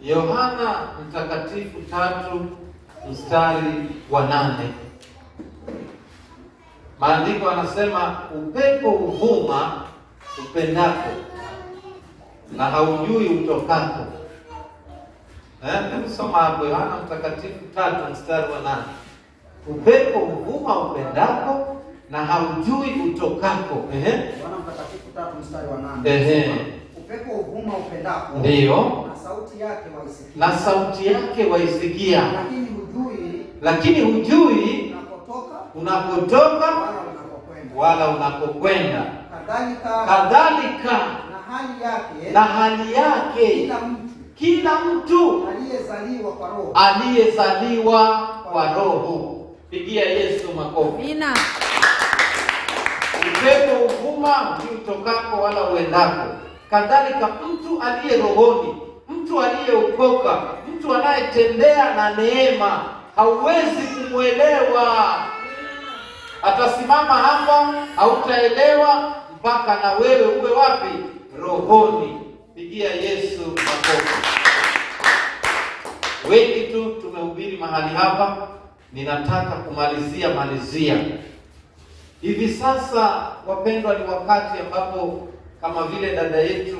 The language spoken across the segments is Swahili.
Yohana Mtakatifu 3 mstari wa 8. Maandiko yanasema upepo huvuma upendako na haujui utokako. Hebu soma hapo Yohana Mtakatifu 3 mstari wa 8. Upepo huvuma upendako na haujui utokako. Yohana Mtakatifu 3 mstari wa 8. Upepo huvuma upendako. Ndio. Na sauti yake waisikia. Lakini hujui unapotoka wala unapokwenda. Kadhalika na hali yake kila mtu aliyezaliwa kwa Roho. Pigia Yesu makofi. Amina. Upepo huvuma utokako wala uendako. Kadhalika mtu aliye rohoni, mtu aliyeokoka, mtu anayetembea na neema, hauwezi kumwelewa. Atasimama hapa, hautaelewa mpaka na wewe uwe wapi? Rohoni. Pigia Yesu makofi. Wengi tu tumehubiri mahali hapa, ninataka kumalizia. Hivi sasa wapendwa, ni wakati ambapo kama vile dada yetu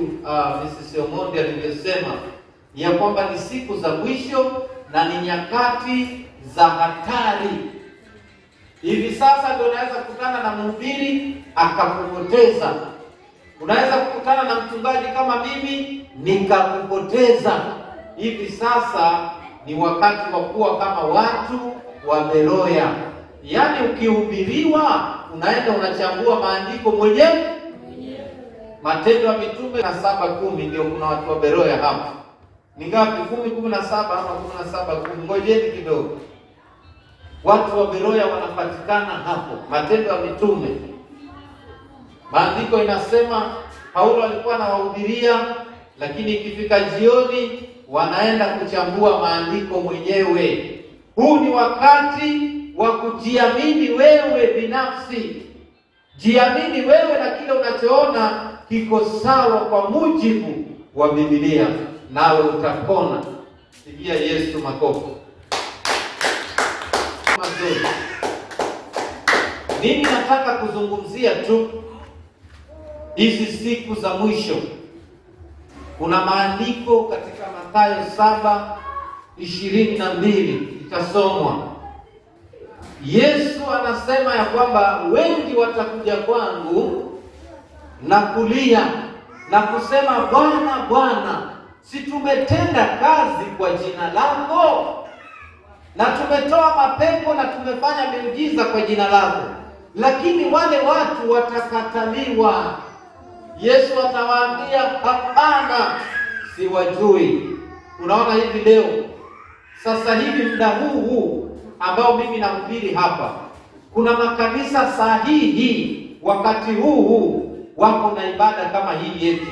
Mrs. Omondi alivyosema ya kwamba ni siku za mwisho na ni nyakati za hatari. Hivi sasa ndio unaweza kukutana na mhubiri akakupoteza. Unaweza kukutana na mchungaji kama mimi nikakupoteza. Hivi sasa ni wakati wa kuwa kama watu wa Beroya. Yaani ukihubiriwa unaenda unachambua maandiko mwenyewe. Matendo ya Mitume 7:10 ndio kuna watu wa Beroya hapa. Ni ngapi? 10:17 ama 17:10? Ngojeni kidogo. Watu wa Beroya wanapatikana hapo. Matendo ya Mitume. Maandiko inasema Paulo alikuwa anawahubiria, lakini ikifika jioni wanaenda kuchambua maandiko mwenyewe. Huu ni wakati wa kujiamini wewe binafsi. Jiamini wewe na kile unachoona kiko sawa kwa mujibu wa Biblia, nawe utapona. Pigia Yesu makofi. Mimi nataka kuzungumzia tu hizi siku za mwisho. Kuna maandiko katika Mathayo 7:22 itasomwa. Yesu anasema ya kwamba wengi watakuja kwangu na kulia na kusema, Bwana, Bwana, si tumetenda kazi kwa jina lako, na tumetoa mapepo na tumefanya miujiza kwa jina lako? Lakini wale watu watakataliwa. Yesu atawaambia, hapana, siwajui. Unaona hivi leo, sasa hivi muda huu ambao mimi nahubiri hapa, kuna makanisa sahihi wakati huu wako na ibada kama hii yetu,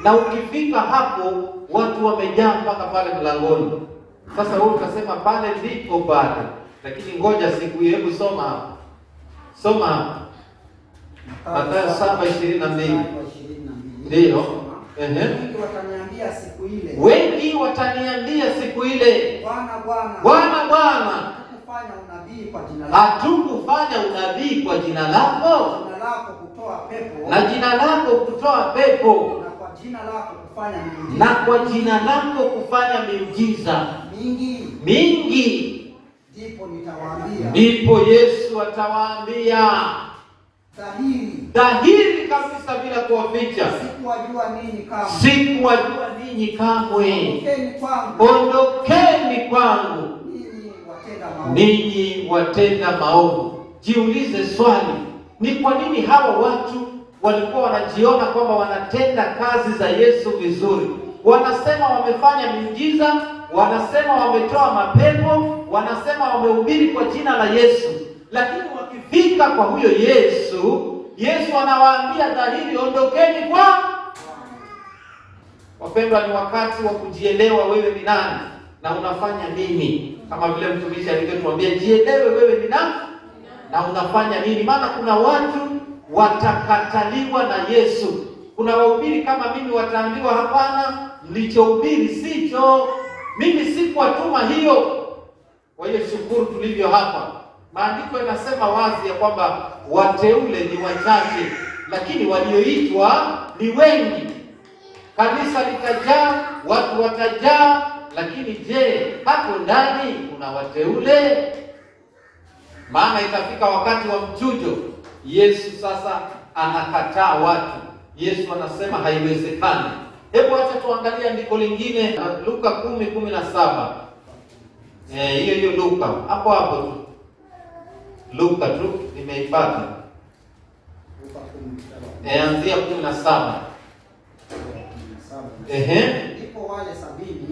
na ukifika hapo watu wamejaa mpaka pale mlangoni. Sasa wewe utasema pale ndipo bado, lakini ngoja siku hiyo. Hebu soma hapo, soma hapo Mathayo 7:22. Ndio. Wengi wataniambia siku ile, Bwana, Bwana, hatukufanya unabii kwa jina lako, na jina lako kutoa pepo, na kwa jina lako kufanya miujiza mingi. Ndipo Yesu atawaambia dhahiri kabisa bila kuwaficha, sikuwajua ninyi kamwe. Ondokeni kwangu ninyi watenda maovu. Jiulize swali, ni kwa nini hawa watu walikuwa wanajiona kwamba wanatenda kazi za Yesu vizuri? Wanasema wamefanya miujiza, wanasema wametoa mapepo, wanasema wamehubiri kwa jina la Yesu, lakini wakifika kwa huyo Yesu, Yesu anawaambia dhahiri, ondokeni kwa. Wapendwa, ni wakati wa kujielewa wewe ni nani na unafanya nini. Kama vile mtumishi alivyotuambia, jielewe wewe ni nani na unafanya nini. Maana kuna watu watakataliwa na Yesu. Kuna wahubiri kama mimi wataambiwa, hapana, mlichohubiri sicho. mimi sikuwatuma hiyo. Kwa hiyo shukuru tulivyo hapa. Maandiko yanasema wazi ya kwamba wateule ni wachache, lakini walioitwa ni wengi. Kanisa litajaa, watu watajaa, lakini je, hapo ndani kuna wateule? Maana itafika wakati wa mchujo. Yesu sasa anakataa watu. Yesu anasema haiwezekani. Hebu acha tuangalie andiko lingine, Luka 10:17. Hiyo Luka. Hapo tu. Luka tu nimeipata. Anzia 17.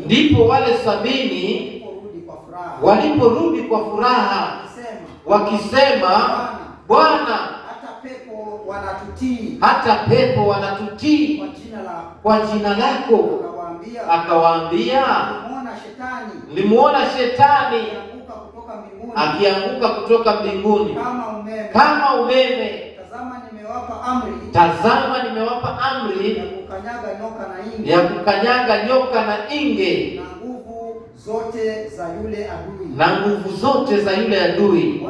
Ndipo wale 70 waliporudi kwa furaha wakisema, Bwana, hata pepo wanatutii kwa jina lako. Akawaambia, nilimuona shetani akianguka kutoka mbinguni kama umeme. Tazama nimewapa amri ya kukanyaga nyoka na inge na nguvu zote za yule adui,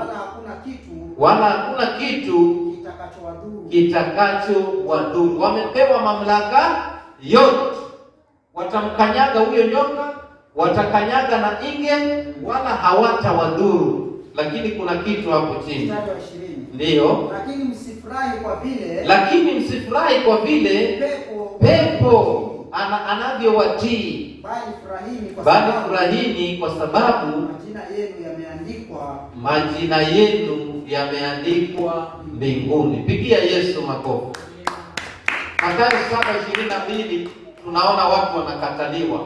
wala hakuna kitu kitakachowadhuru. Wamepewa mamlaka yote, watamkanyaga huyo nyoka, watakanyaga na inge, wala hawatawadhuru. Lakini kuna kitu hapo chini. Ndiyo, lakini msifurahi kwa vile pepo anavyowatii, bali furahini kwa sababu majina yenu yameandikwa mbinguni. Pigia Yesu makofi. Mathayo 7:22 tunaona watu wanakataliwa.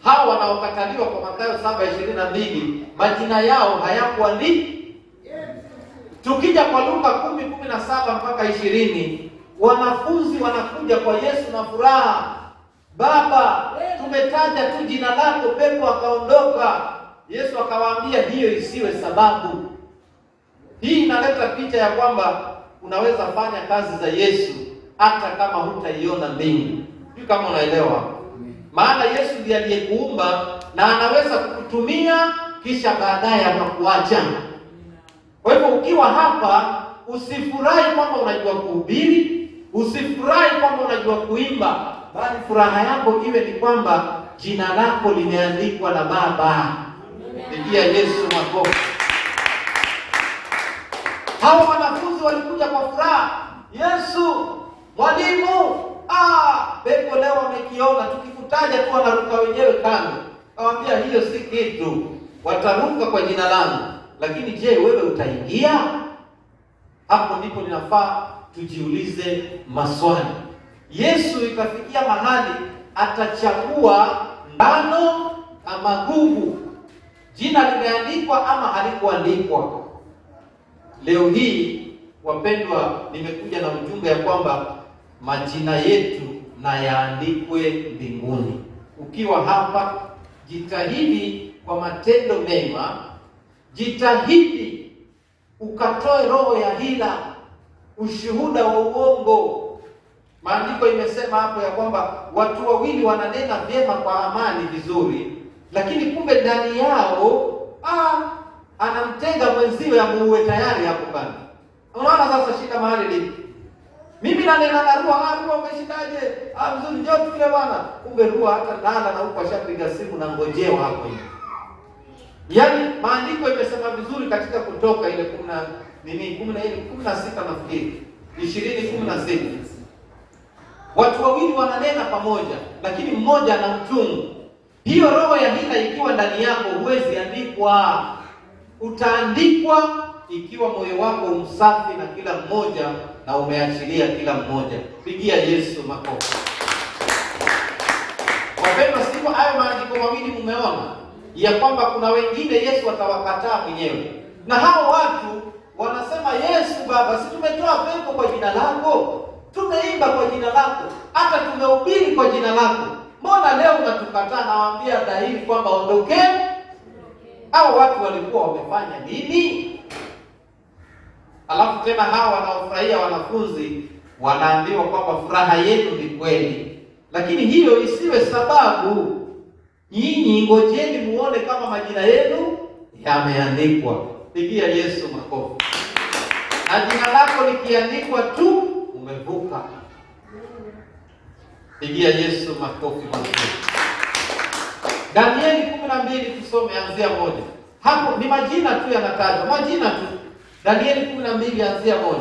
Hao wanaokataliwa kwa Mathayo 7:22 majina yao hayakuandikwa. Tukija kwa Luka 10:17 mpaka 20, wanafunzi wanakuja kwa Yesu na furaha. Baba, tumetaja tu jina lako, pepo akaondoka. Yesu akawaambia hiyo isiwe sababu. Hii inaleta picha ya kwamba unaweza fanya kazi za Yesu hata kama hutaiona mbingu. Sio kama unaelewa. Maana Yesu ndiye aliyekuumba na anaweza kukutumia kisha baadaye akakuacha. Kwa hivyo ukiwa hapa usifurahi kwamba unajua kuhubiri, usifurahi kwamba unajua kuimba, bali furaha yako iwe ni kwamba jina lako limeandikwa na Baba. Pigia Yesu makofi. Hao wanafunzi walikuja kwa furaha. Yesu, mwalimu, pepo leo wamekiona, tukikutaja tu wanaruka wenyewe kando. Akamwambia hiyo si kitu, wataruka kwa jina langu. Lakini je, wewe utaingia? Hapo ndipo linafaa tujiulize maswali. Yesu ikafikia mahali atachagua ngano ama gugu, jina limeandikwa ama halikuandikwa. Leo hii wapendwa, nimekuja na ujumbe ya kwamba majina yetu na yaandikwe mbinguni. Ukiwa hapa, jitahidi kwa matendo mema, jitahidi ukatoe roho ya hila, ushuhuda wa uongo. Maandiko imesema hapo ya kwamba watu wawili wananena vyema kwa amani vizuri, lakini kumbe ndani yao anamtenga mwenziwe amuue tayari hapo kando. Unaona sasa shida mahali lipi? Mimi nanena na Ruha, umeshindaje? Mzuri joto kile bwana. Kumbe Ruha hata ndala na huko ashapiga simu na ngojewa hapo hivi. Yaani maandiko imesema vizuri katika Kutoka ile 16 nafikiri. 20:16. Watu wawili wananena pamoja, lakini mmoja ana mchungu. Hiyo roho ya hila ikiwa ndani yako huwezi andikwa. Utaandikwa ikiwa moyo wako umsafi na kila mmoja na umeachilia kila mmoja. Pigia Yesu makofi. Wapendwa, sivyo hayo maandiko mawili mumeona ya kwamba kuna wengine Yesu atawakataa mwenyewe. Na hao watu wanasema, Yesu Baba, si tumetoa pepo kwa jina lako, tumeimba kwa jina lako, hata tumehubiri kwa jina lako, mbona leo unatukataa? Nawaambia dhahiri kwamba ondokeni. Hao watu walikuwa wamefanya nini? Alafu tena hao wanaofurahia wanafunzi wanaambiwa kwamba furaha yenu ni kweli, lakini hiyo isiwe sababu nyinyi ngojeni muone kama majina yenu yameandikwa. Pigia Yesu makofi. Na jina lako likiandikwa tu, umevuka. Pigia Yesu makofi mazuri. Danieli 12 tusome anzia 1. Hapo ni majina tu yanatajwa, majina tu. Danieli 12 anzia 1.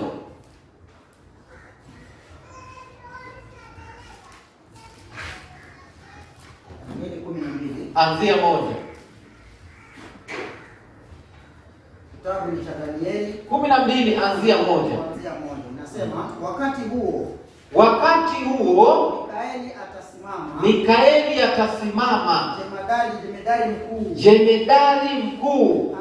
Anzia 1. Kitabu cha Danieli 12 anzia 1. Anzia 1. Nasema wakati huo Mikaeli atasimama, jemedari mkuu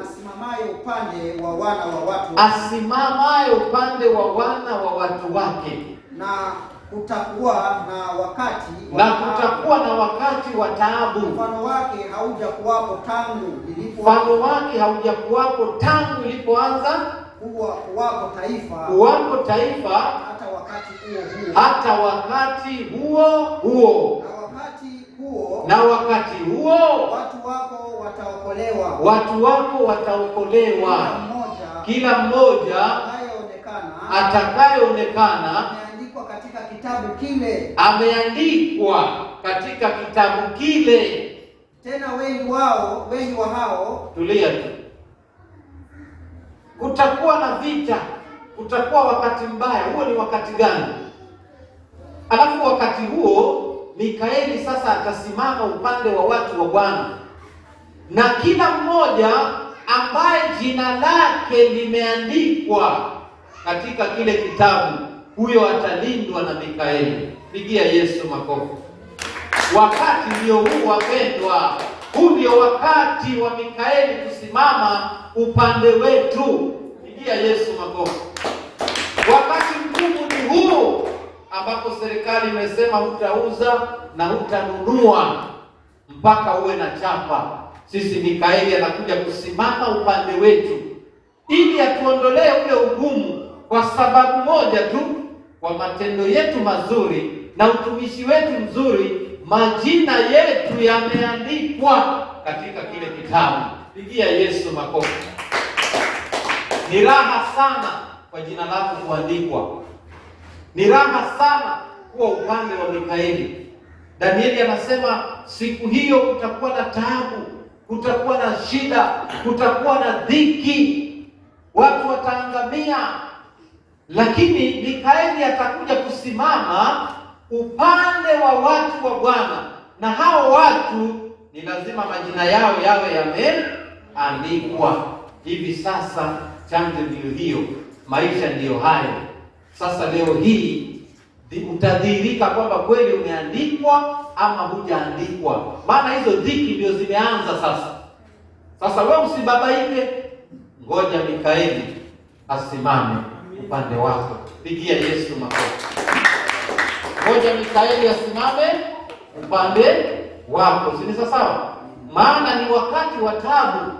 asimamaye upande wa wana wa watu wake, na kutakuwa na wakati wa taabu. Mfano wake haujakuwapo tangu ilipoanza kuwapo taifa hata wakati huo na wakati huo watu wako wataokolewa, kila mmoja atakayeonekana ameandikwa katika kitabu kile. Tena wengi wa hao, tulia tu, kutakuwa na vita, kutakuwa wakati mbaya. Huo ni wakati gani? Alafu wakati huo Mikaeli sasa atasimama upande wa watu wa Bwana, na kila mmoja ambaye jina lake limeandikwa katika kile kitabu, huyo atalindwa na Mikaeli. Pigia Yesu makofi. Wakati ndio huu wapendwa, huu ndio wakati wa Mikaeli kusimama upande wetu. Pigia Yesu makofi. Wakati mgumu ni huu ambapo serikali imesema hutauza na hutanunua mpaka uwe na chapa. Sisi Mikaeli anakuja kusimama upande wetu ili atuondolee ule ugumu, kwa sababu moja tu, kwa matendo yetu mazuri na utumishi wetu mzuri, majina yetu yameandikwa katika kile kitabu. Pigia Yesu makofi. Ni raha sana kwa jina lako kuandikwa. Ni raha sana kuwa upande wa Mikaeli. Danieli anasema siku hiyo kutakuwa na taabu, kutakuwa na shida, kutakuwa na dhiki, watu wataangamia, lakini Mikaeli atakuja kusimama upande wa watu wa Bwana, na hao watu ni lazima majina yao yawe yameandikwa. Hivi sasa chanjo ndio hiyo, maisha ndiyo hayo. Sasa leo hii utadhihirika kwamba kweli umeandikwa ama hujaandikwa, maana hizo dhiki ndio zimeanza sasa. Sasa wewe usibabaike, ngoja Mikaeli asimame upande wako. Pigia Yesu makofi. Ngoja Mikaeli asimame upande wako. Si sawa? Maana ni wakati wa taabu.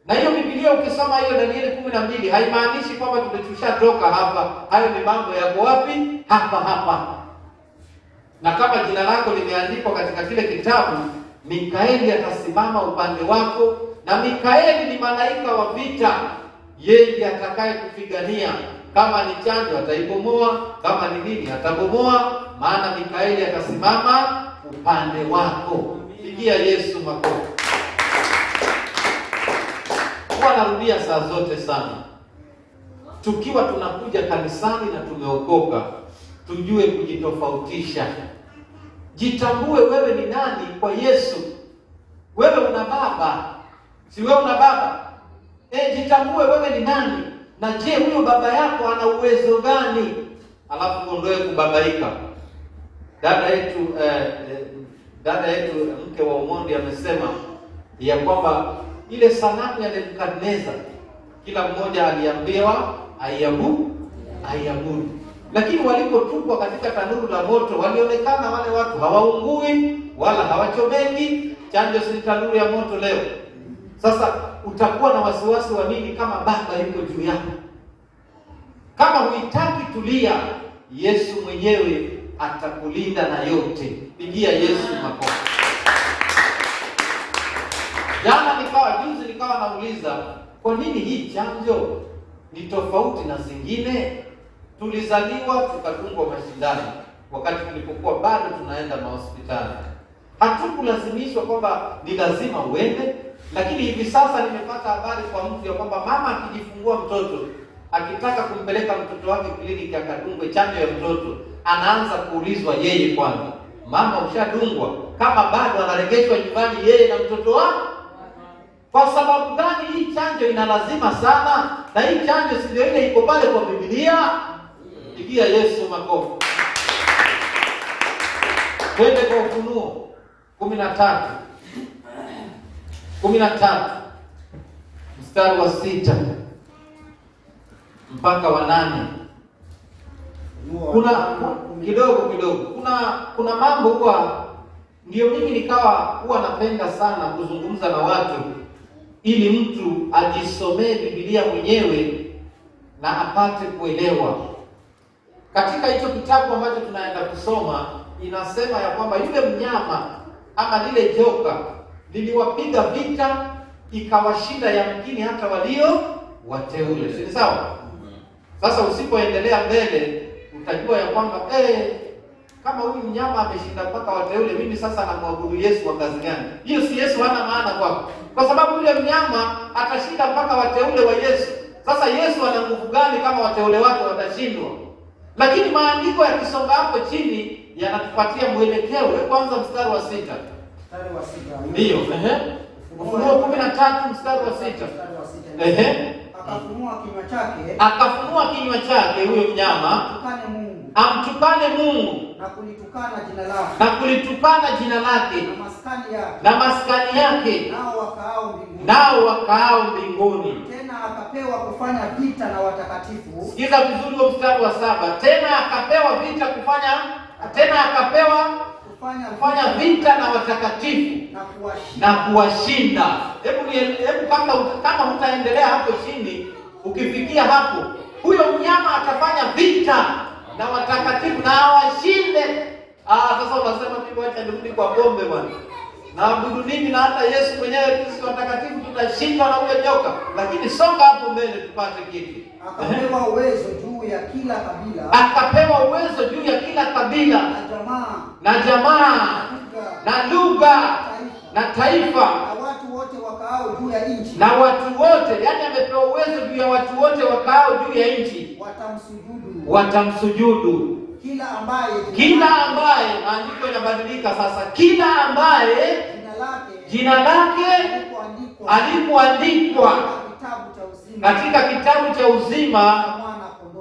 Na hiyo Biblia ukisoma hiyo Danieli 12 haimaanishi kwamba tumeshatoka hapa. Hayo ni mambo yako wapi? Hapa. Na kama jina lako limeandikwa katika kile kitabu, Mikaeli atasimama upande wako, na Mikaeli ni malaika wa vita. Yeye atakaye kupigania. Kama ni chanjo ataibomoa, kama ni nini atabomoa, maana Mikaeli atasimama upande wako. Pigia Yesu makofi. Narudia saa zote sana, tukiwa tunakuja kanisani na tumeokoka, tujue kujitofautisha. Jitambue wewe ni nani kwa Yesu. Wewe una baba, si wewe una baba? Jitambue wewe ni nani, na je, huyo baba yako ana uwezo gani? Alafu uondoe kubabaika. Dada yetu mke wa Omondi amesema ya kwamba ile sanamu ya Nebukadneza kila mmoja aliambiwa aiabudu, lakini walipotupwa katika tanuru la moto walionekana wale watu hawaungui wala hawachomeki. Chanjo si tanuru ya moto leo. Sasa utakuwa na wasiwasi wa nini kama baba yuko juu yako? Kama huitaki, tulia, Yesu mwenyewe atakulinda na yote. Pigia Yesu makofi. Juzi nikawa nauliza, kwa nini hii chanjo ni tofauti na zingine? Tulizaliwa tukadungwa mashindano wakati tulipokuwa bado tunaenda mahospitali. Hatukulazimishwa kwamba ni lazima uende, lakini hivi sasa nimepata habari kwa mtu ya kwamba mama akijifungua mtoto, akitaka kumpeleka mtoto wake kliniki akadungwe chanjo ya mtoto, anaanza kuulizwa yeye kwanza, mama ushadungwa? Kama bado, anaregeshwa nyumbani yeye na mtoto wake. Kwa sababu gani? Hii chanjo ina lazima sana, na hii chanjo si ndio ile iko pale kwa Biblia? Pigia Yesu makofi. Twende kwa Ufunuo 13 mstari wa 6 mpaka wa 8. Kuna mambo huwa ndio mimi nikawa napenda sana kuzungumza na watu, ili mtu ajisomee Biblia mwenyewe na apate kuelewa. Katika hicho kitabu ambacho tunaenda kusoma, inasema ya kwamba yule mnyama ama lile joka liliwapiga vita, ikawashinda yamkini hata walio wateule. Si sawa? Sasa usipoendelea mbele utajua ya kwamba kama huyu mnyama ameshinda mpaka wateule, mimi sasa namwabudu Yesu wa kazi gani? Hiyo si Yesu hana maana kwako, kwa sababu yule mnyama atashinda mpaka wateule wa Yesu. Sasa Yesu ana nguvu gani kama wateule wake watashindwa? Lakini maandiko yakisonga hapo chini yanatupatia mwelekeo. Kwanza mstari wa 6. Mstari wa 6. Ndio, Ufunuo 13 mstari wa 6. Akafunua kinywa chake huyo mnyama, amtukane Mungu na kulitukana jina lake na maskani yake, nao wakaao mbinguni. Tena akapewa kufanya vita na watakatifu. Sikiza vizuri huo mstari wa 7. Tena akapewa kufanya vita na watakatifu na kuwashinda. Hebu kama hutaendelea hapo chini, ukifikia hapo, huyo mnyama atafanya vita na watakatifu na awashinde. Sasa unasema mimi wacha nirudi kwa bombe bwana, naabudu mimi na hata Yesu mwenyewe sisi watakatifu tutashinda na huyo joka. Lakini songa hapo mbele tupate kitu. Akapewa uwezo juu ya kila kabila, na jamaa na lugha na taifa, na watu wote wakaao juu ya nchi. Na watu wote, yani amepewa uwezo juu ya watu wote wakaao juu ya nchi. Watamsujudu. Kila ambaye maandiko yanabadilika sasa, kila ambaye jina lake alipoandikwa katika kitabu cha uzima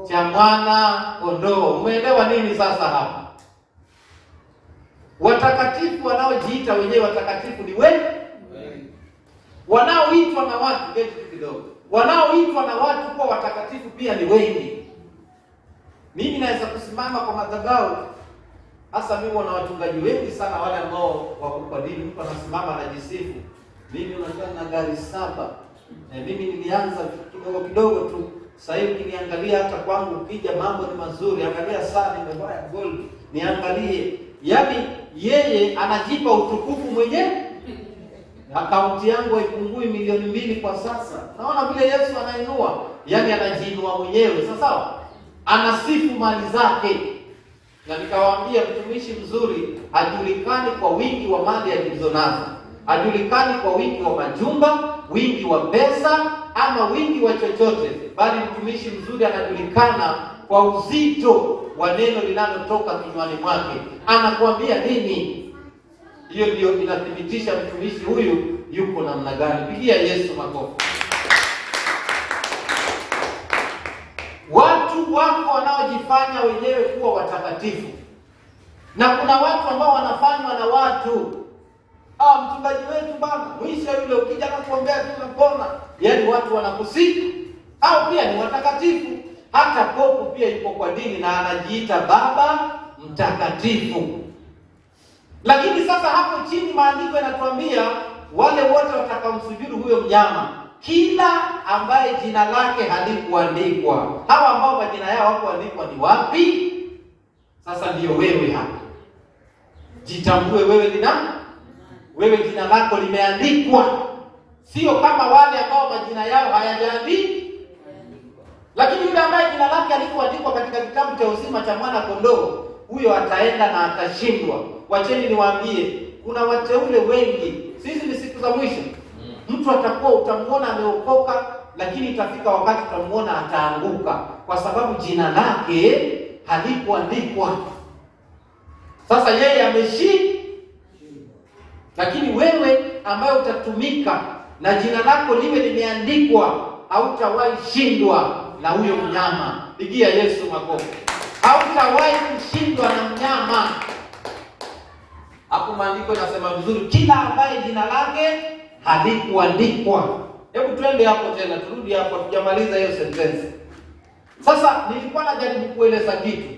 cha mwana kondoo. Umeelewa nini sasa hapa? Watakatifu wanaojiita wenyewe watakatifu ni wengi. Wanaoitwa na watu kidogo, wanaoitwa na watu kwa watakatifu pia ni wengi. Mimi naweza kusimama kwa madhabahu, hasa mimi na wachungaji wengi sana wale ambao wako kwa dini, mtu anasimama anajisifu, mimi unajua na gari 7. Mimi nilianza kidogo tu. Sasa hivi ukiniangalia hata kwangu ukija mambo ni mazuri. Angalia saa nimevaa gold, niangalie. Yaani yeye anajipa utukufu mwenyewe. Akaunti yangu haipungui milioni 2 kwa sasa. Naona vile Yesu anainua, yaani anajiinua mwenyewe. Sasa anasifu mali zake. Na nikawaambia mtumishi mzuri hajulikani kwa wingi wa mali alizonazo. Hajulikani kwa wingi wa majumba, wingi wa pesa ama wingi wa chochote, bali mtumishi mzuri anajulikana kwa uzito wa neno linalotoka kinywani mwake. Anakuambia nini? Hiyo ndio inathibitisha mtumishi huyu yuko namna gani. Pigia Yesu makofi. Watu wako wanaojifanya wenyewe kuwa watakatifu, na kuna watu ambao wanafanywa na watu. Mchungaji wetu bana, mwisho yule ukija na kuombea tunapona. Yaani watu wanakusifu, au pia ni watakatifu. Hata popo pia yuko kwa dini na anajiita baba mtakatifu. Lakini sasa hapo chini maandiko yanatuambia wale wote watakaomsujudu huyo mnyama, kila ambaye jina lake halikuandikwa. Hawa ambao majina yao hawakuandikwa ni wapi? Sasa ndio wewe hapa. Jitambue wewe ni nani? Wewe jina lako limeandikwa. sio kama wale ambao majina yao hayajaandikwa. Lakini yule ambaye jina lake alikuandikwa katika kitabu cha uzima cha mwana kondoo, huyo ataenda na atashindwa. Wacheni niwaambie, kuna wateule wengi. Sisi ni siku za mwisho. Mtu atakuwa utamuona ameokoka, lakini itafika wakati utamuona ataanguka kwa sababu jina lake halikuandikwa. Sasa yeye ameshindwa. Lakini wewe ambaye utatumika na jina lako liwe limeandikwa, hautawahi shindwa na huyo mnyama. Pigia Yesu makofi. Hautawahi kushindwa na mnyama. Hapo maandiko yanasema vizuri, kila ambaye jina lake halikuandikwa. Hebu twende hapo tena, turudi hapo, tujamaliza hiyo sentence. Sasa nilikuwa najaribu kueleza kitu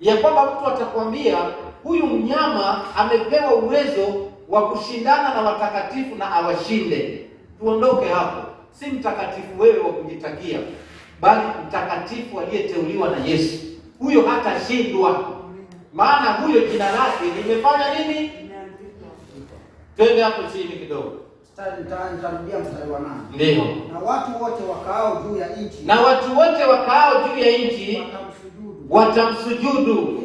ya kwamba mtu atakwambia huyu mnyama amepewa uwezo wa kushindana na watakatifu na awashinde. Tuondoke hapo. Si mtakatifu wewe wa kujitakia, bali mtakatifu aliyeteuliwa na Yesu. Huyo hatashindwa, maana huyo jina lake limefanya nini? Twende hapo chini kidogo. Nitarudia mstari wa 8. Ndio. Na watu wote wakaao juu ya nchi, na watu wote wakaao juu ya nchi watamsujudu.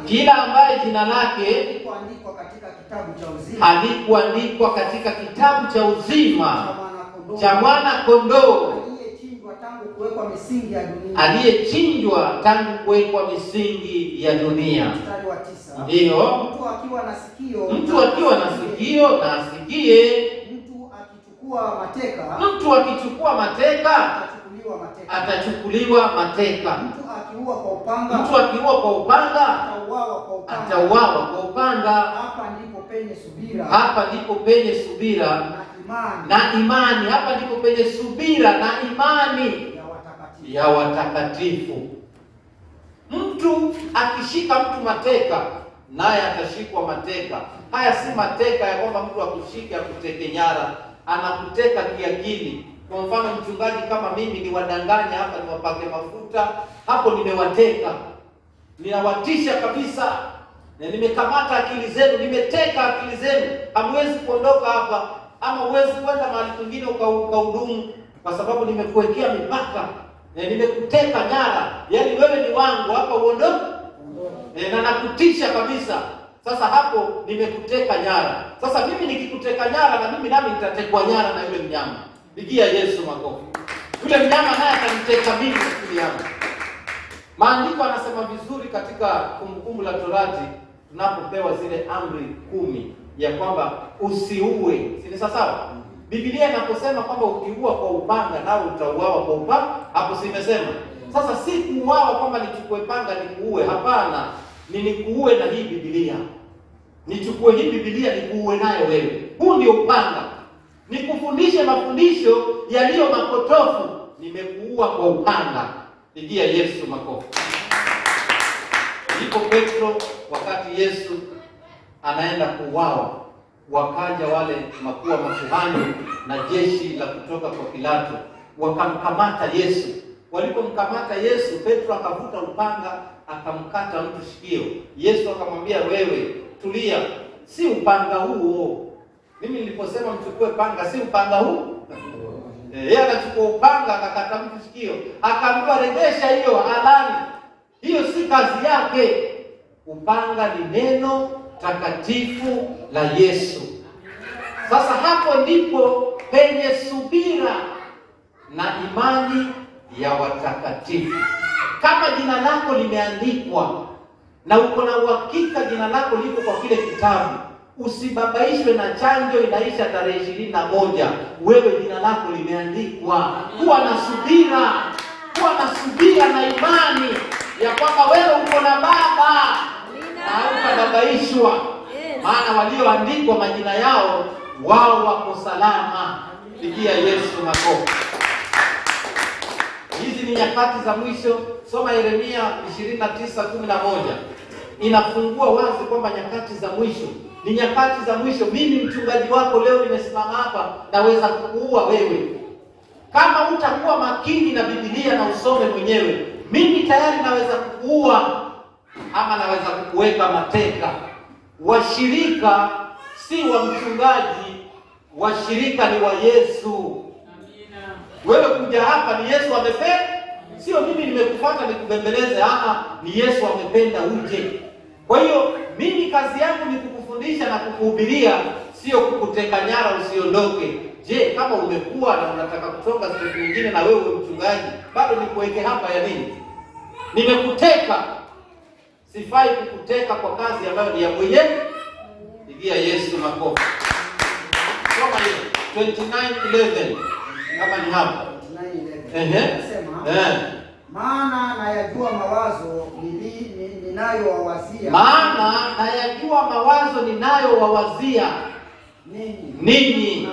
Kila ambaye jina lake halikuandikwa katika kitabu cha uzima, halikuandikwa katika kitabu cha uzima cha mwana kondoo, aliyechinjwa tangu kuwekwa misingi ya dunia. Aliyechinjwa tangu kuwekwa misingi ya dunia. Mstari wa 9. Ndio. Mtu akiwa na sikio, mtu akiwa na sikio na asikie. Mtu akichukua mateka, mtu akichukua mateka atachukuliwa mateka. Mtu akiua kwa upanga, mtu akiua kwa upanga atauawa kwa upanga. Hapa ndipo penye subira, hapa ndipo penye subira na imani. Hapa ndipo penye subira na imani ya watakatifu. Mtu akishika mtu mateka, naye atashikwa mateka. Haya si mateka ya kwamba mtu akushike akuteke nyara, anakuteka kiakili. Kwa mfano, mchungaji kama mimi niwadanganya hapa, niwapake mafuta hapo, nimewateka, ninawatisha kabisa, na nimekamata akili zenu, nimeteka akili zenu. Hamwezi kuondoka hapa, ama huwezi kwenda mahali kwingine ukahudumu, kwa sababu nimekuwekea mipaka, na nimekuteka nyara. Yaani wewe ni wangu, hapa uondoke, na nakutisha kabisa. Sasa hapo nimekuteka nyara. Sasa mimi nikikuteka nyara, na mimi nami nitatekwa nyara na yule mnyama. Pigia Yesu makofi. Yule mnyama naye ataniteka mimi akili yangu. Maandiko anasema vizuri katika Kumbukumbu la Torati, tunapopewa zile amri 10 ya kwamba usiue. Si ni sawa? Biblia inaposema kwamba ukiua kwa upanga nao utauawa kwa upanga, hapo si imesema? Sasa si kuuawa kwamba nichukue panga nikuue, hapana. Ni nikuue na hii Biblia. Nichukue hii Biblia nikuue nayo wewe. Huu ndio upanga. Nikufundishe mafundisho yaliyo mapotofu, nimekuua kwa upanga. Pigia Yesu makofi. Ndipo Petro, wakati Yesu anaenda kuuawa, wakaja wale makuu wa makuhani na jeshi la kutoka kwa Pilato, wakamkamata Yesu. Walipomkamata Yesu, Petro akavuta upanga akamkata mtu sikio. Yesu akamwambia, wewe tulia, si upanga huo. Mimi niliposema mchukue panga, si upanga huu. Yeye akachukua upanga akakata mtu sikio, akaambiwa rejesha hiyo halali. Hiyo si kazi yake. Upanga ni neno takatifu la Yesu. Sasa hapo ndipo penye subira na imani ya watakatifu. Kama jina lako limeandikwa na uko na uhakika jina lako liko kwa kile kitabu, usibabaishwe na chanjo inaisha tarehe 21. Wewe jina lako limeandikwa. Kuwa na subira, kuwa na subira na imani ya kwamba wewe uko na Baba na hautababaishwa. Maana walioandikwa majina yao wao wako salama. Pigia Yesu makofi. Hizi ni nyakati za mwisho. Soma Yeremia 29:11. Inafungua wazi kwamba nyakati za mwisho ni nyakati za mwisho. Mimi mchungaji wako leo nimesimama hapa, naweza kukuua wewe kama hutakuwa makini na Biblia na usome mwenyewe. Mimi tayari naweza kukuua ama naweza kukuweka mateka. Washirika si wa mchungaji washirika ni wa Yesu. Amina. Wewe kuja hapa ni Yesu amependa, sio mimi nimekufuata nikubembeleze. Ni Yesu amependa uje. Kwa hiyo mimi kazi yangu ni kukufundisha na kukuhubiria, sio kukuteka nyara usiondoke. Je, kama umekuwa na unataka kutoka siku nyingine na wewe mchungaji, bado nikuweke hapa ya nini? Nimekuteka. Sifai kukuteka kwa kazi ambayo ni ya mwenyewe. Pigia Yesu makofi. Kama hiyo 29:11 kama ni hapa. 29:11. Maana nayajua mawazo ninayowawazia. Maana nayajua mawazo ninayowawazia ninyi.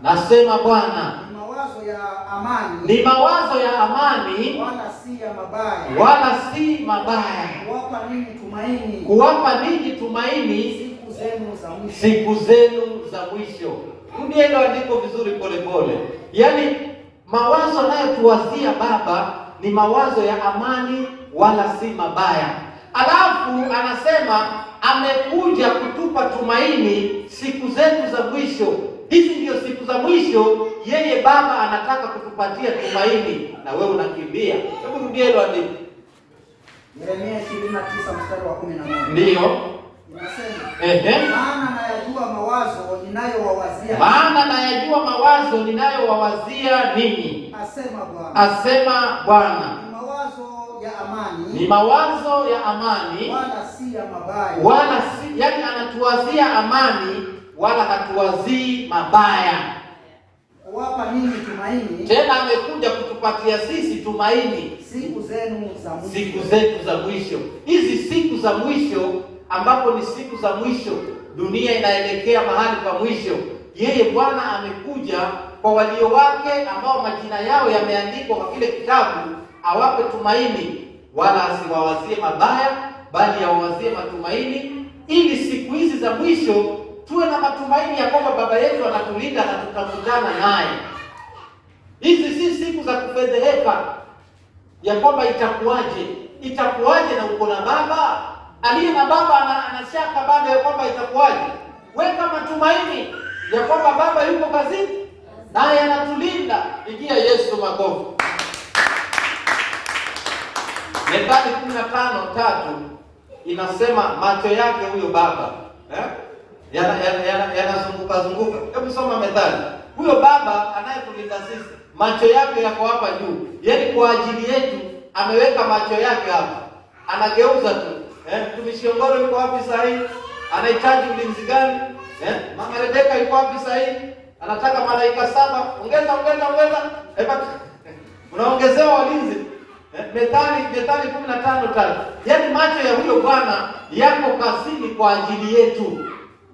Nasema Bwana. Ni mawazo ya amani. Ni mawazo ya amani. Wala si ya mabaya. Wala si mabaya. Kuwapa ninyi tumaini. Kuwapa ninyi tumaini. Siku zenu za mwisho. Siku zenu za mwisho. Rudia hilo andiko vizuri polepole. Yaani mawazo anayotuwazia Baba ni mawazo ya amani wala si mabaya. Alafu anasema amekuja kutupa tumaini siku zetu za mwisho. Hizi ndio siku za mwisho, yeye Baba anataka kutupatia tumaini na wewe unakimbia. Hebu rudia hilo andiko. Yeremia 29:11. Ndio. Inasema, maana nayajua mawazo ninayowawazia. Maana nayajua mawazo ninayowawazia ninyi. Asema Bwana. Asema Bwana. Ni mawazo ya amani. Ni mawazo ya amani. Wala si ya mabaya. Wala si, yani anatuwazia amani wala hatuwazii mabaya. Kuwapa ninyi tumaini. Tena amekuja kutupatia sisi tumaini. Siku zenu za mwisho. Siku zetu za mwisho. Hizi siku za mwisho ambapo ni siku za mwisho, dunia inaelekea mahali pa mwisho. Yeye Bwana amekuja kwa walio wake ambao majina yao yameandikwa kwa kile kitabu, awape tumaini, wala asiwawazie mabaya, bali awawazie matumaini, ili siku hizi za mwisho tuwe na matumaini ya kwamba Baba yetu anatulinda na tutakutana naye. Hizi si siku za kufedheheka ya kwamba itakuwaje na uko na Baba. Aliye na Baba anashaka bado ya kwamba itakuwaje. Weka matumaini ya kwamba Baba yuko kazini naye anatulinda. Pigia Yesu makofi. Methali 15:3 inasema macho yake huyo Baba yanazunguka zunguka. Hebu soma Methali. Huyo Baba anayetulinda sisi, macho yake yako hapa juu. Yaani kwa ajili yetu ameweka macho yake hapa. Anageuza tu. Mtumishi Ongoro yuko wapi sasa hivi? Anahitaji ulinzi gani? Mama Rebeka yuko wapi sasa hivi? Anataka malaika 7. Ongeza. Unaongezewa walinzi. Methali 15:3. Yaani macho ya huyo Bwana yako kazini kwa ajili yetu.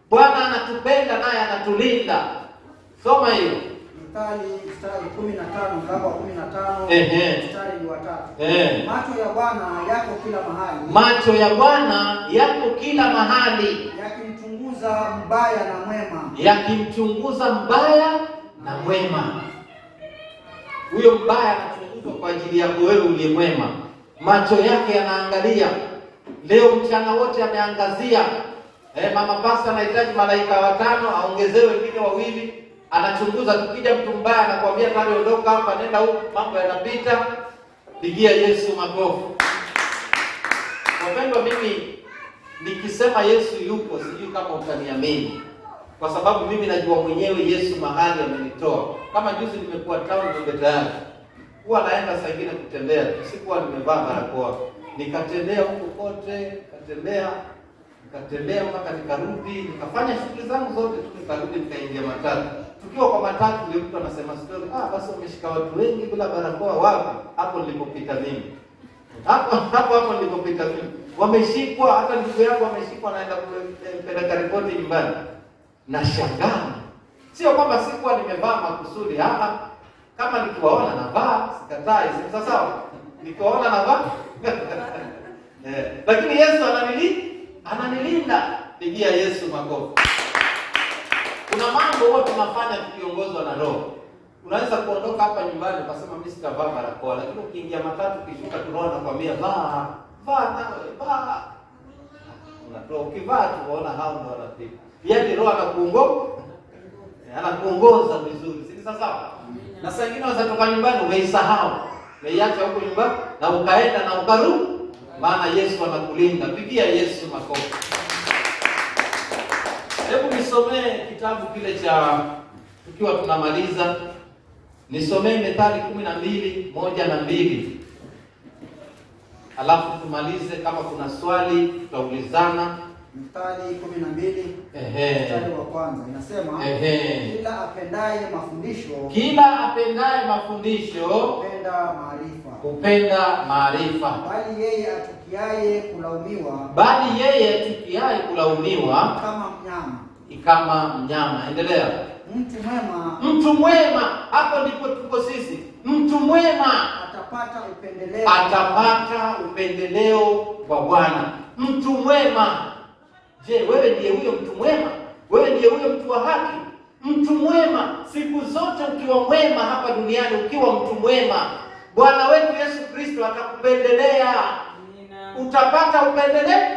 Bwana anatupenda naye anatulinda. Soma hiyo. Mithali 15 mlango wa 15 mstari wa 3. Macho ya Bwana yako kila mahali. Macho ya Bwana yako kila mahali, yakimchunguza mbaya na mwema. Yakimchunguza mbaya na mwema. Huyo mbaya anachunguzwa kwa ajili yako wewe uliye mwema. Macho yake yanaangalia. Leo mchana wote ameangazia. Mama Pasta anahitaji malaika 5, aongezewe wengine 2. Anachunguza, tukija mtu mbaya anakuambia tayari ondoka hapa, nenda huko, mambo yanapita. Pigia Yesu makofi. Wapendwa, mimi nikisema Yesu yupo, sijui kama utaniamini, kwa sababu mimi najua mwenyewe Yesu mahali amenitoa. Kama juzi nimekuwa town tayari, huwa naenda saa nyingine kutembea, sikuwa nimevaa barakoa, nikatembea huko kote, nikatembea mpaka nikarudi, nikafanya shughuli zangu zote tu, nikarudi nikaingia matatu. Tukiwa kwa matatu ndio mtu anasema story, basi umeshika watu wengi bila barakoa. Wapi? Hapo nilipopita mimi. Hapo nilipopita mimi. Wameshikwa, hata ndugu yangu ameshikwa, anaenda kupeleka ripoti nyumbani. Nashangaa. Sio kwamba sikuwa nimevaa makusudi, kama nikiwaona navaa, sikatai, si sawa? Nikiwaona navaa. Lakini Yesu ananilinda. Pigia Yesu makofi. Kuna mambo huwa tunafanya tukiongozwa na Roho. Unaweza kuondoka hapa nyumbani ukasema mimi sitavaa barakoa, lakini ukiingia matatu ukishuka tunaona nakwambia vaa. Unatoa ukivaa tu unaona hao ndio wanapita. Yaani Roho anakuongoza. anakuongoza vizuri. Si sawa? Na saa nyingine unaweza toka nyumbani umeisahau, umeiacha huko nyumbani na ukaenda na ukarudi, maana Yesu anakulinda. Pigia Yesu makofi. Hebu nisomee kitabu kile cha, tukiwa tunamaliza, nisomee Methali 12:1-2. Alafu tumalize, kama kuna swali tutaulizana. Mithali 12 mstari wa kwanza inasema, kila apendaye mafundisho hupenda maarifa, bali yeye atukiaye kulaumiwa kama mnyama. Endelea. Mtu mwema, hapo ndipo tuko sisi. Mtu mwema atapata upendeleo kwa Bwana. Mtu mwema. Je, wewe ndiye huyo mtu mwema? Wewe ndiye huyo mtu wa haki? Mtu mwema, siku zote ukiwa mwema hapa duniani, ukiwa mtu mwema, Bwana wetu Yesu Kristo atakupendelea. Utapata upendeleo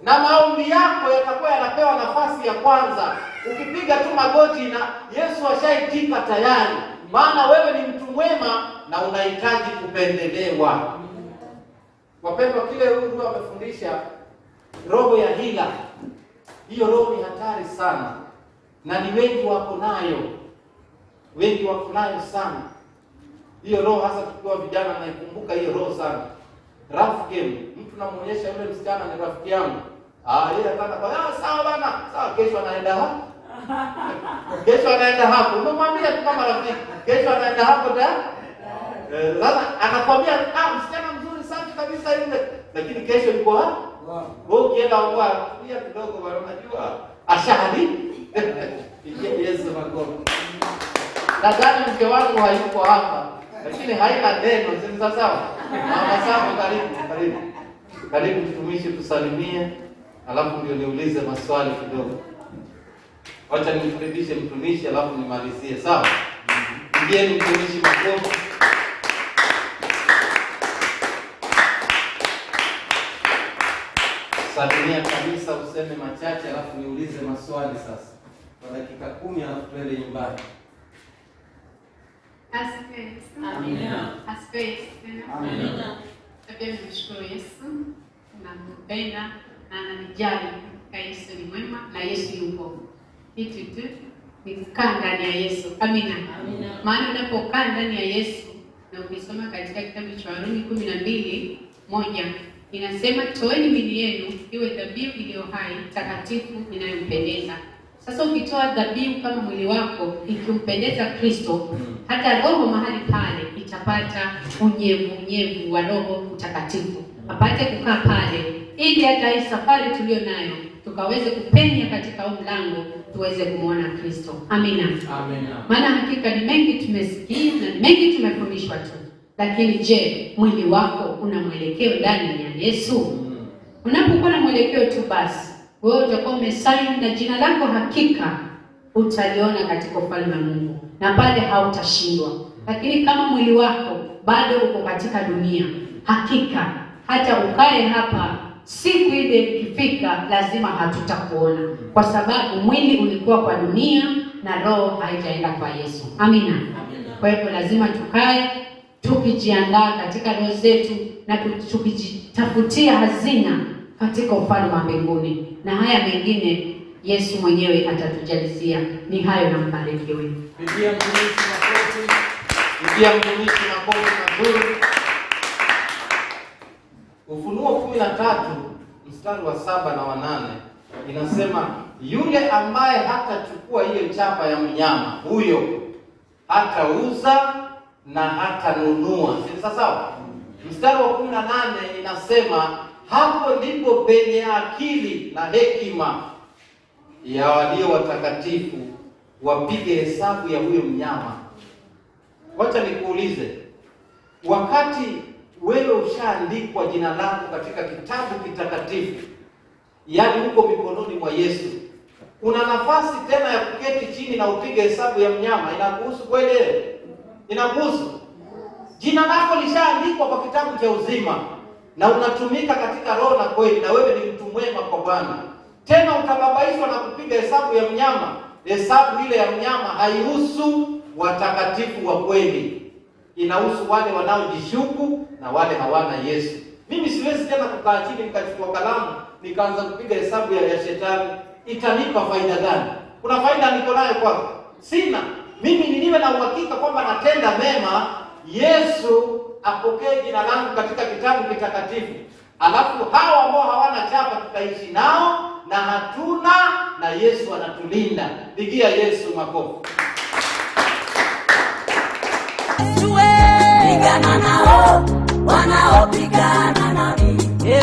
na maombi yako yatakuwa yanapewa nafasi ya kwanza. Ukipiga tu magoti na Yesu ashaitika tayari, maana wewe ni mtu mwema na unahitaji kupendelewa. Wapendwa, kile huyu amefundisha roho ya hila, hiyo roho ni hatari sana, na ni wengi wako nayo sana hiyo roho, hasa tukiwa vijana. Naikumbuka hiyo roho sana. Rough game, mtu namuonyesha yule msichana ni rafiki yangu, yeye anataka kwa sawa bana, sawa, kesho anaenda hapo kesho anaenda hapo, umemwambia tu kama rafiki, kesho anaenda hapo sasa anakwambia msichana mzuri safi kabisa yule, lakini kesho yuko hapo. Wewe ukienda kwa pia kidogo bwana, unajua ashahadi Yesu makofi. Nadhani mke wangu hayuko hapa, lakini haina neno. Si sawa? Mama sawa, karibu mtumishi, tusalimie, alafu ndio niulize maswali kidogo. Wacha nimkaribishe mtumishi alafu nimalizie, sawa? Mgeni mtumishi makofi. Salimia kabisa, useme machache alafu niulize maswali sasa. Kwa dakika 10 alafu tuende nyumbani. Amina. Amina. Nimshukuru Yesu, nampenda na ananijali. Yesu ni mwema na Yesu yupo. Kitu tu ni kukaa ndani ya Yesu. Amina. Maana unapokaa ndani ya Yesu, na ukisoma katika kitabu cha Warumi 12:1 inasema, toeni miili yenu iwe dhabihu iliyo hai, takatifu, inayompendeza. Sasa ukitoa dhabihu kama mwili wako ikimpendeza Kristo, hata roho mahali pale itapata unyevu wa Roho Mtakatifu, apate kukaa pale, ili hata hii safari tulio nayo tukaweze kupenya katika huu mlango, tuweze kumwona Kristo. Amina. Maana hakika ni mengi tumesikia na mengi tumefundishwa tu, lakini je, mwili wako una mwelekeo ndani ya Yesu? Unapokuwa na mwelekeo tu, basi wewe utakuwa umesign na jina lako, hakika utaliona katika ufalme wa Mungu, na pale hautashindwa. Lakini kama mwili wako bado uko katika dunia, hakika hata ukae hapa, siku ile ikifika lazima hatutakuona, kwa sababu mwili ulikuwa kwa dunia na roho haijaenda kwa Yesu. Amina. Kwa hivyo lazima tukae tukijiandaa katika roho zetu na tukijitafutia hazina katika ufalme wa mbinguni, na haya mengine Yesu mwenyewe atatujalizia. Ni hayo, na mbarikiwe. Pigia mtumishi makofi mazuri. Ufunuo 13 mstari wa 7 na wa 8 inasema, yule ambaye hatachukua hiyo chapa ya mnyama, huyo hatauza na hatanunua. Si sawa? Mstari wa 18 inasema, hapo ndipo penye akili na hekima ya walio watakatifu, wapige hesabu ya huyo mnyama. Wacha nikuulize, wakati wewe ushaandikwa jina lako katika kitabu kitakatifu, yaani uko mikononi mwa Yesu, una nafasi tena ya kuketi chini na upige hesabu ya mnyama? Inakuhusu kweli? Inakuhusu? Jina lako lishaandikwa kwa kitabu cha uzima, na unatumika katika roho na kweli, na wewe ni mtu mwema kwa Bwana. Tena utababaishwa na kupiga hesabu ya mnyama? hesabu ile ya mnyama haihusu watakatifu wa kweli, inahusu wale wanaojishuku na wale hawana Yesu. Mimi siwezi tena kukaa chini nikachukua kalamu nikaanza kupiga hesabu ya shetani. Itanipa faida gani? Kuna faida niko nayo kwako? Sina. Mimi niwe na uhakika kwamba natenda mema, Yesu apokee jina langu katika kitabu kitakatifu. Alafu hao ambao hawana chapa tutaishi nao na hatuna, na Yesu anatulinda. Pigia Yesu makofi. Pigana nao wanaopigana nami,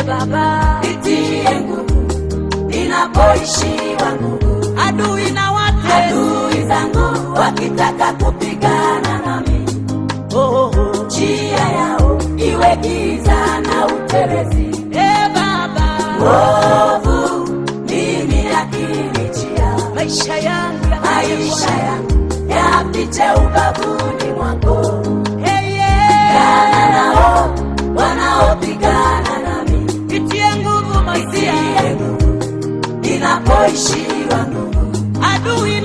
Baba nitie nguvu ninapoishiwa nguvu. Adui zangu wakitaka kupigana nami, njia yao iwe giza na utelezi. Wovu mimi yakinijia, maisha yangu yapite ubavuni mwako. Pigana nao wanaopigana nami, nitie nguvu ninapoishiwa nguvu. Adui